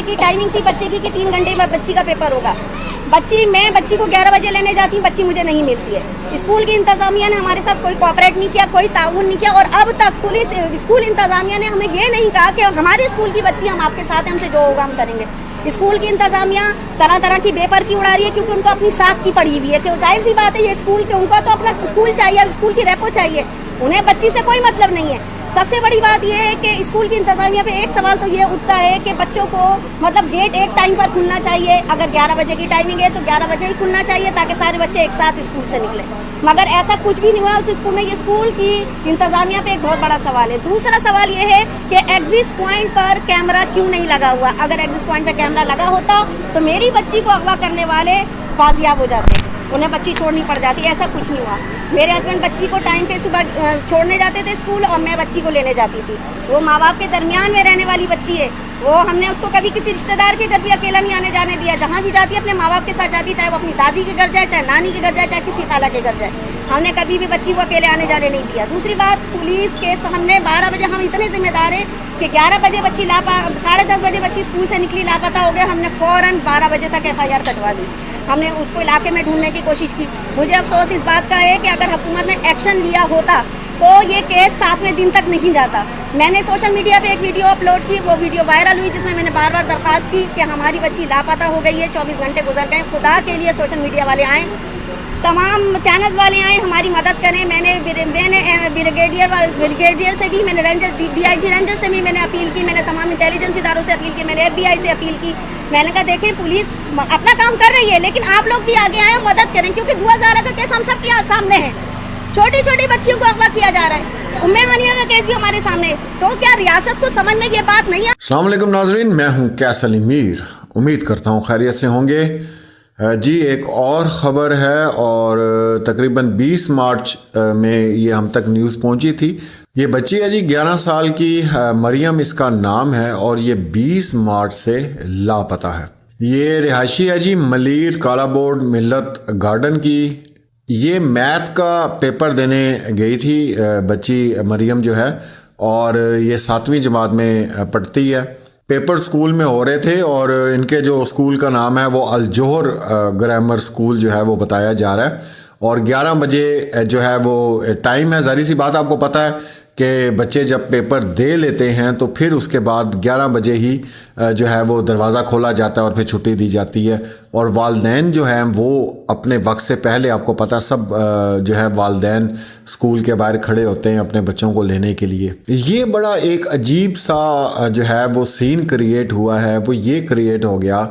की टाइमिंग थी बच्चे की कि 3 घंटे में बच्ची का पेपर होगा। मैं बच्ची को 11 बजे लेने जाती हूँ, बच्ची मुझे नहीं मिलती है। स्कूल की इंतजामिया ने हमारे साथ कोई कोऑपरेट नहीं किया, कोई ताउन नहीं किया, और अब तक पुलिस स्कूल इंतजामिया ने हमें ये नहीं कहा कि हमारे स्कूल की बच्ची हम आपके साथ हैं, हमसे जो होगा हम करेंगे। स्कूल की इंतजामिया तरह तरह की बेपर की उड़ा रही है, क्योंकि उनको अपनी साख की पड़ी हुई है कि जाहिर सी बात है ये स्कूल के, उनको तो अपना स्कूल चाहिए, स्कूल की रेपो चाहिए, उन्हें बच्ची से कोई मतलब नहीं है। सबसे बड़ी बात यह है कि स्कूल की इंतजामिया पे एक सवाल तो ये उठता है कि बच्चों को मतलब गेट एक टाइम पर खुलना चाहिए। अगर 11 बजे की टाइमिंग है तो 11 बजे ही खुलना चाहिए ताकि सारे बच्चे एक साथ स्कूल से निकले, मगर ऐसा कुछ भी नहीं हुआ उस स्कूल में। ये स्कूल की इंतजामिया पे एक बहुत बड़ा सवाल है। दूसरा सवाल ये है कि एग्जिट पॉइंट पर कैमरा क्यों नहीं लगा हुआ। अगर एग्जिट पॉइंट पर कैमरा लगा होता तो मेरी बच्ची को अगवा करने वाले बाजियाब हो जाते, उन्हें बच्ची छोड़नी पड़ जाती। ऐसा कुछ नहीं हुआ। मेरे हस्बैंड बच्ची को टाइम पे सुबह छोड़ने जाते थे स्कूल, और मैं बच्ची को लेने जाती थी। वो माँ बाप के दरमियान में रहने वाली बच्ची है, वो हमने उसको कभी किसी रिश्तेदार के घर भी अकेला नहीं आने जाने दिया। जहाँ भी जाती है अपने माँ बाप के साथ जाती, चाहे वो अपनी दादी के घर जाए, चाहे नानी के घर जाए, चाहे किसी खाला के घर जाए। हमने कभी भी बच्ची को अकेले आने जाने नहीं दिया। दूसरी बात, पुलिस के सामने 12 बजे हम इतने जिम्मेदार हैं कि 11 बजे बच्ची 10:30 बजे बच्ची स्कूल से निकली, लापता हो गया, हमने फ़ौरन 12 बजे तक FIR कटवा दी। हमने उसको इलाके में ढूंढने की कोशिश की। मुझे अफसोस इस बात का है कि अगर हुकूमत ने एक्शन लिया होता तो ये केस 7वें दिन तक नहीं जाता। मैंने सोशल मीडिया पे एक वीडियो अपलोड की, वो वीडियो वायरल हुई, जिसमें मैंने बार बार दरख्वास्त की कि हमारी बच्ची लापता हो गई है, 24 घंटे गुजर गए, खुदा के लिए सोशल मीडिया वाले आएँ, तमाम चैनल्स वाले आए, हमारी मदद करें। मैंने ब्रिगेडियर से भी, मैंने DIG रेंजर से भी मैंने अपील की, मैंने तमाम इंटेलिजेंस इदारों से अपील की, मैंने FBI से अपील की। मैंने कहा देखें पुलिस अपना काम कर रही है, लेकिन आप लोग भी आगे आए, मदद करें, क्योंकि 2000 का केस हम सबके सामने है। छोटी छोटी बच्चियों को अगवा किया जा रहा है। उम्मे हानिया का केस भी हमारे सामने है। तो क्या रियासत को समझ में ये बात नहीं है? अस्सलाम वालेकुम नाजरीन, मैं हूँ कैसल मीर। उम्मीद करता हूँ खैरियत से होंगे जी। एक और ख़बर है, और तकरीबन 20 मार्च में ये हम तक न्यूज़ पहुंची थी। ये बच्ची है जी 11 साल की, मरियम इसका नाम है, और ये 20 मार्च से लापता है। ये रिहायशी है जी मलीर काला बोर्ड मिल्लत गार्डन की। ये मैथ का पेपर देने गई थी बच्ची मरियम जो है, और ये 7वीं जमात में पढ़ती है। पेपर स्कूल में हो रहे थे, और इनके जो स्कूल का नाम है वो अल जोहर ग्रामर स्कूल जो है वो बताया जा रहा है, और 11 बजे जो है वो टाइम है। ज़ाहिर सी बात, आपको पता है कि बच्चे जब पेपर दे लेते हैं तो फिर उसके बाद 11 बजे ही जो है वो दरवाज़ा खोला जाता है और फिर छुट्टी दी जाती है। और वालदैन जो है वो अपने वक्त से पहले, आपको पता, सब जो है वालदैन स्कूल के बाहर खड़े होते हैं अपने बच्चों को लेने के लिए। ये बड़ा एक अजीब सा जो है वो सीन क्रिएट हुआ है। वो ये क्रिएट हो गया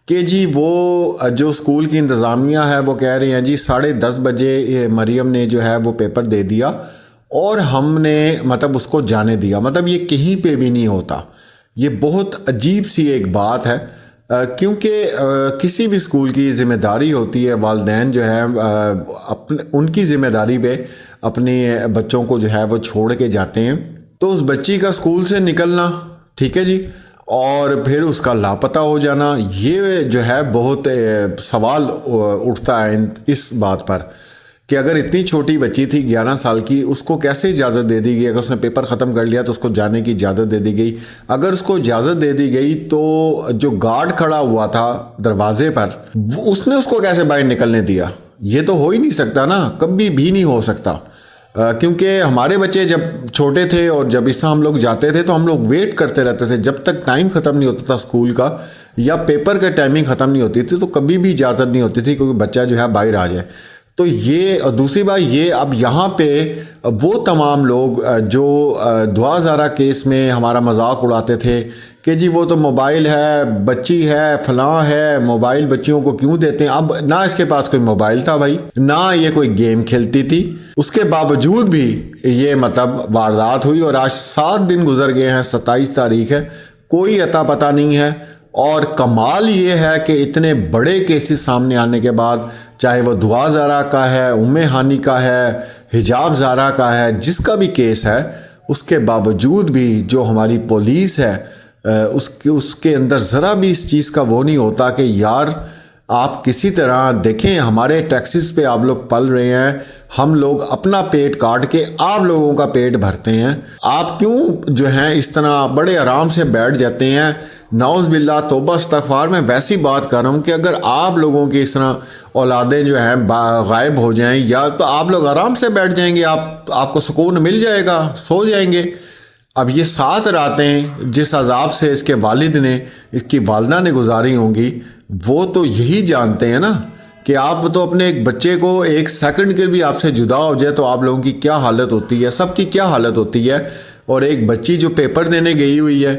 कि जी वो जो स्कूल की इंतज़ामिया है वो कह रही हैं जी 10:30 बजे मरियम ने जो है वो पेपर दे दिया, और हमने मतलब उसको जाने दिया। मतलब ये कहीं पे भी नहीं होता। ये बहुत अजीब सी एक बात है, क्योंकि किसी भी स्कूल की ज़िम्मेदारी होती है, वालिदैन जो है अपने उनकी ज़िम्मेदारी पे अपने बच्चों को जो है वो छोड़ के जाते हैं। तो उस बच्ची का स्कूल से निकलना, ठीक है जी, और फिर उसका लापता हो जाना, ये जो है बहुत सवाल उठता है इस बात पर कि अगर इतनी छोटी बच्ची थी 11 साल की, उसको कैसे इजाज़त दे दी गई? अगर उसने पेपर ख़त्म कर लिया तो उसको जाने की इजाज़त दे दी गई। अगर उसको इजाज़त दे दी गई तो जो गार्ड खड़ा हुआ था दरवाजे पर, उसने उसको कैसे बाहर निकलने दिया? ये तो हो ही नहीं सकता ना, कभी भी नहीं हो सकता। क्योंकि हमारे बच्चे जब छोटे थे और जब इस हम लोग जाते थे तो हम लोग वेट करते रहते थे जब तक टाइम ख़त्म नहीं होता था स्कूल का, या पेपर का टाइमिंग ख़त्म नहीं होती थी, तो कभी भी इजाज़त नहीं होती थी क्योंकि बच्चा जो है बाहर आ जाए। तो ये, और दूसरी बात ये, अब यहाँ पे वो तमाम लोग जो 2000 केस में हमारा मजाक उड़ाते थे कि जी वो तो मोबाइल है, बच्ची है, फलां है, मोबाइल बच्चियों को क्यों देते हैं। अब ना इसके पास कोई मोबाइल था भाई, ना ये कोई गेम खेलती थी, उसके बावजूद भी ये मतलब वारदात हुई, और आज 7 दिन गुजर गए हैं, 27 तारीख है, कोई अता पता नहीं है। और कमाल ये है कि इतने बड़े केसेस सामने आने के बाद, चाहे वो दुआ ज़ारा का है, उम्मे हानी का है, हिजाब ज़ारा का है, जिसका भी केस है, उसके बावजूद भी जो हमारी पुलिस है उसके अंदर ज़रा भी इस चीज़ का वो नहीं होता कि यार आप किसी तरह देखें, हमारे टैक्सेस पे आप लोग पल रहे हैं, हम लोग अपना पेट काट के आप लोगों का पेट भरते हैं, आप क्यों जो हैं इस तरह बड़े आराम से बैठ जाते हैं नाउज़ बिल्ला, तौबा इस्तग़फ़ार, मैं वैसी बात कर रहा हूँ कि अगर आप लोगों की इस तरह औलादें जो हैं गायब हो जाएं, या तो आप लोग आराम से बैठ जाएंगे, आपको सुकून मिल जाएगा, सो जाएंगे। अब ये 7 रातें जिस अजाब से इसके वालिद ने, इसकी वालदा ने गुजारी होंगी, वो तो यही जानते हैं ना कि आप तो अपने एक बच्चे को एक सेकंड के भी आपसे जुदा हो जाए तो आप लोगों की क्या हालत होती है, सबकी क्या हालत होती है। और एक बच्ची जो पेपर देने गई हुई है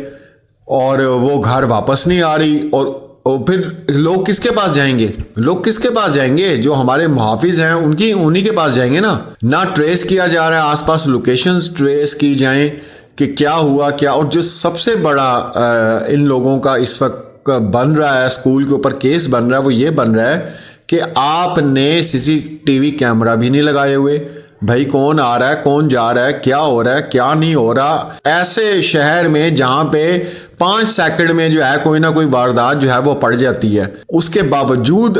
और वो घर वापस नहीं आ रही, और फिर लोग किसके पास जाएंगे? लोग किसके पास जाएंगे? जो हमारे मुहाफिज हैं उन्हीं के पास जाएंगे ना ट्रेस किया जा रहा है, आसपास लोकेशंस ट्रेस की जाएं कि क्या हुआ क्या। और जो सबसे बड़ा इन लोगों का इस वक्त बन रहा है, स्कूल के ऊपर केस बन रहा है, वो ये बन रहा है कि आपने CCTV कैमरा भी नहीं लगाए हुए। भाई कौन आ रहा है, कौन जा रहा है, क्या हो रहा है, क्या नहीं हो रहा। ऐसे शहर में जहाँ पे 5 सेकंड में जो है कोई ना कोई वारदात जो है वो पड़ जाती है, उसके बावजूद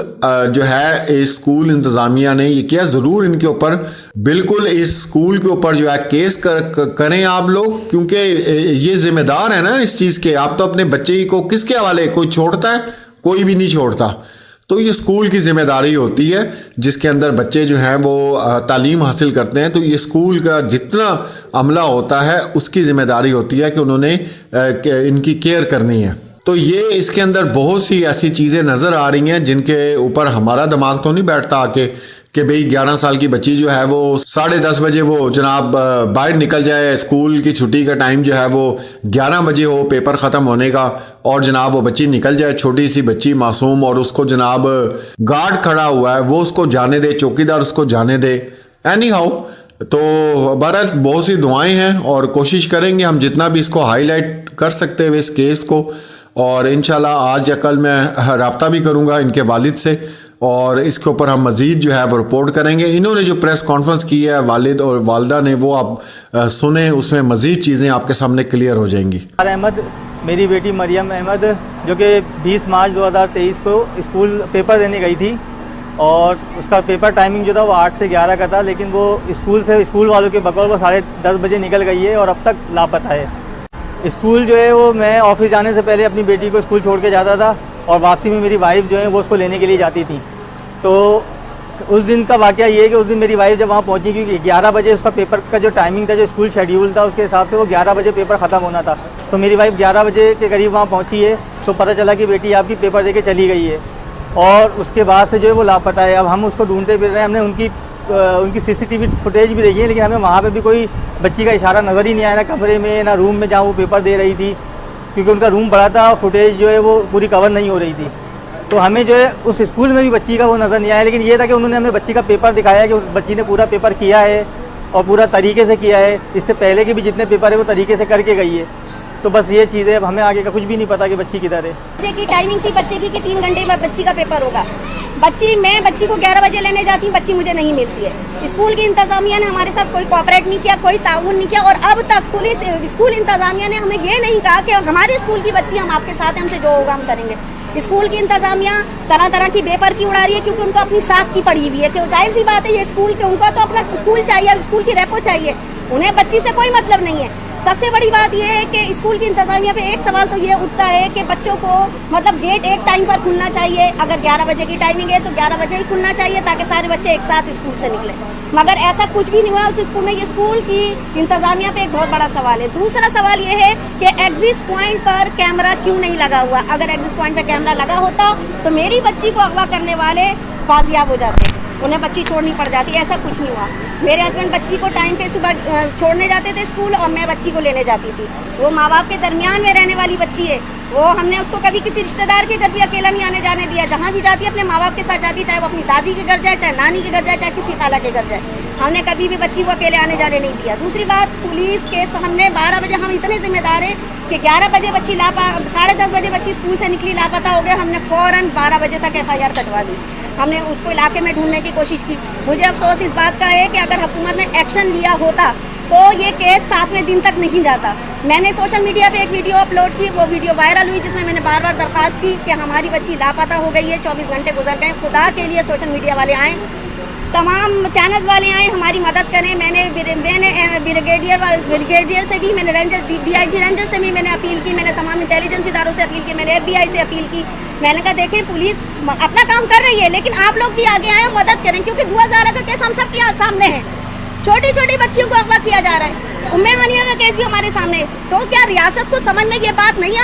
जो है इस स्कूल इंतज़ामिया ने ये किया। ज़रूर इनके ऊपर बिल्कुल इस स्कूल के ऊपर जो है केस करें आप लोग, क्योंकि ये जिम्मेदार है ना इस चीज़ के। आप तो अपने बच्चे को किसके हवाले, कोई छोड़ता है? कोई भी नहीं छोड़ता। तो ये स्कूल की ज़िम्मेदारी होती है जिसके अंदर बच्चे जो हैं वो तालीम हासिल करते हैं। तो ये स्कूल का जितना अमला होता है उसकी ज़िम्मेदारी होती है कि उन्होंने इनकी केयर करनी है। तो ये इसके अंदर बहुत सी ऐसी चीज़ें नज़र आ रही हैं जिनके ऊपर हमारा दिमाग तो नहीं बैठता आके कि भाई 11 साल की बच्ची जो है वो 10:30 बजे वो जनाब बाहर निकल जाए, स्कूल की छुट्टी का टाइम जो है वो 11 बजे हो पेपर ख़त्म होने का, और जनाब वो बच्ची निकल जाए, छोटी सी बच्ची मासूम, और उसको जनाब गार्ड खड़ा हुआ है वो उसको जाने दे, चौकीदार उसको जाने दे। एनी हाउ, तो बहरहाल बहुत सी दुआएं हैं और कोशिश करेंगे हम जितना भी इसको हाईलाइट कर सकते हुए इस केस को। और इंशाल्लाह आज या कल मैं रब्ता भी करूँगा इनके वालिद से और इसके ऊपर हम मज़ीद जो है वो रिपोर्ट करेंगे। इन्होंने जो प्रेस कॉन्फ्रेंस की है वालिद और वालदा ने, वो आप सुने, उसमें मज़ीद चीज़ें आपके सामने क्लियर हो जाएंगी। अहमद, मेरी बेटी मरियम अहमद जो कि 20 मार्च 2023 को स्कूल पेपर देने गई थी, और उसका पेपर टाइमिंग जो था वो 8 से 11 का था, लेकिन वो स्कूल वालों के बकौल वो 10:30 बजे निकल गई है और अब तक लापता है। स्कूल जो है वो मैं ऑफिस जाने से पहले अपनी बेटी को स्कूल छोड़ के जाता था, और वापसी में मेरी वाइफ जो है वो उसको लेने के लिए जाती थी। तो उस दिन का वाक़या ये है कि उस दिन मेरी वाइफ जब वहाँ पहुँची, क्योंकि 11 बजे उसका पेपर का जो टाइमिंग था, जो स्कूल शेड्यूल था उसके हिसाब से वो 11 बजे पेपर ख़त्म होना था। तो मेरी वाइफ 11 बजे के करीब वहाँ पहुँची है, तो पता चला कि बेटी आपकी पेपर दे के चली गई है, और उसके बाद से जो है वो लापता है। अब हम उसको ढूंढते फिर रहे हैं। हमने उनकी CCTV फुटेज भी देखी है, लेकिन हमें वहाँ पर भी कोई बच्ची का इशारा नज़र ही नहीं आया, ना कमरे में ना रूम में जहाँ वो पेपर दे रही थी, क्योंकि उनका रूम बड़ा था, फुटेज जो है वो पूरी कवर नहीं हो रही थी। तो हमें जो है उस स्कूल में भी बच्ची का वो नज़र नहीं आया, लेकिन ये था कि उन्होंने हमें बच्ची का पेपर दिखाया कि उस बच्ची ने पूरा पेपर किया है और पूरा तरीके से किया है। इससे पहले के भी जितने पेपर है वो तरीके से करके गई है। तो बस ये चीज़ है, अब हमें आगे का कुछ भी नहीं पता कि बच्ची किधर है। बच्चे की टाइमिंग थी बच्चे की कि 3 घंटे में बच्ची का पेपर होगा। मैं बच्ची को 11 बजे लेने जाती हूँ, बच्ची मुझे नहीं मिलती है। स्कूल की इंतजामिया ने हमारे साथ कोई कोऑपरेट नहीं किया, कोई ताउन नहीं किया, और अब तक स्कूल इंतजामिया ने हमें ये नहीं कहा कि हमारे स्कूल की बच्ची हम आपके साथ हैं, हमसे जो होगा हम करेंगे। स्कूल की इंतजामिया तरह तरह की बेपर की उड़ा रही है, क्योंकि उनको अपनी साख की पड़ी हुई है कि जाहिर सी बात है ये स्कूल के, उनको तो अपना स्कूल चाहिए, स्कूल की रेपो चाहिए, उन्हें बच्ची से कोई मतलब नहीं है। सबसे बड़ी बात यह है कि स्कूल की इंतजामिया पे एक सवाल तो ये उठता है कि बच्चों को मतलब गेट एक टाइम पर खुलना चाहिए। अगर 11 बजे की टाइमिंग है तो 11 बजे ही खुलना चाहिए ताकि सारे बच्चे एक साथ स्कूल से निकले, मगर ऐसा कुछ भी नहीं हुआ उस स्कूल में। ये स्कूल की इंतजामिया पे एक बहुत बड़ा सवाल है। दूसरा सवाल ये है कि एग्जिट पॉइंट पर कैमरा क्यों नहीं लगा हुआ। अगर एग्जिट पॉइंट पर कैमरा लगा होता तो मेरी बच्ची को अगवा करने वाले बाजियाब हो जाते, उन्हें बच्ची छोड़नी पड़ जाती। ऐसा कुछ नहीं हुआ। मेरे हस्बैंड बच्ची को टाइम पे सुबह छोड़ने जाते थे स्कूल, और मैं बच्ची को लेने जाती थी। वो माँ बाप के दरमियान में रहने वाली बच्ची है, वो हमने उसको कभी किसी रिश्तेदार के घर भी अकेला नहीं आने जाने दिया। जहाँ भी जाती है अपने माँ बाप के साथ जाती, चाहे वो अपनी दादी के घर जाए, चाहे नानी के घर जाए, चाहे किसी खाला के घर जाए। हमने कभी भी बच्ची को अकेले आने जाने नहीं दिया। दूसरी बात, पुलिस केस हमने 12 बजे, हम इतने जिम्मेदार हैं कि 11 बजे बच्ची 10:30 बजे बच्ची स्कूल से निकली, लापता हो गया। हमने फ़ौरन 12 बजे तक FIR कटवा दी। हमने उसको इलाके में ढूंढने की कोशिश की। मुझे अफसोस इस बात का है कि अगर हुकूमत ने एक्शन लिया होता तो ये केस 7वें दिन तक नहीं जाता। मैंने सोशल मीडिया पे एक वीडियो अपलोड की, वो वीडियो वायरल हुई, जिसमें मैंने बार बार दरख्वास्त की कि हमारी बच्ची लापता हो गई है, 24 घंटे गुजर गए, खुदा के लिए सोशल मीडिया वाले आएँ, तमाम चैनल्स वाले आए हमारी मदद करें। मैंने ब्रिगेडियर से भी, मैंने रेंजर DIG रेंजर से भी मैंने अपील की, मैंने तमाम इंटेलिजेंस इदारों से अपील की, मैंने FBI से अपील की। मैंने कहा देखें पुलिस अपना काम कर रही है, लेकिन आप लोग भी आगे आए और मदद करें, क्योंकि दुआ ज़ारा का केस हम सबके सामने है। छोटी छोटी बच्चियों को अगवा किया जा रहा है। उम्मे हानिया का केस भी हमारे सामने है। तो क्या रियासत को समझ में ये बात नहीं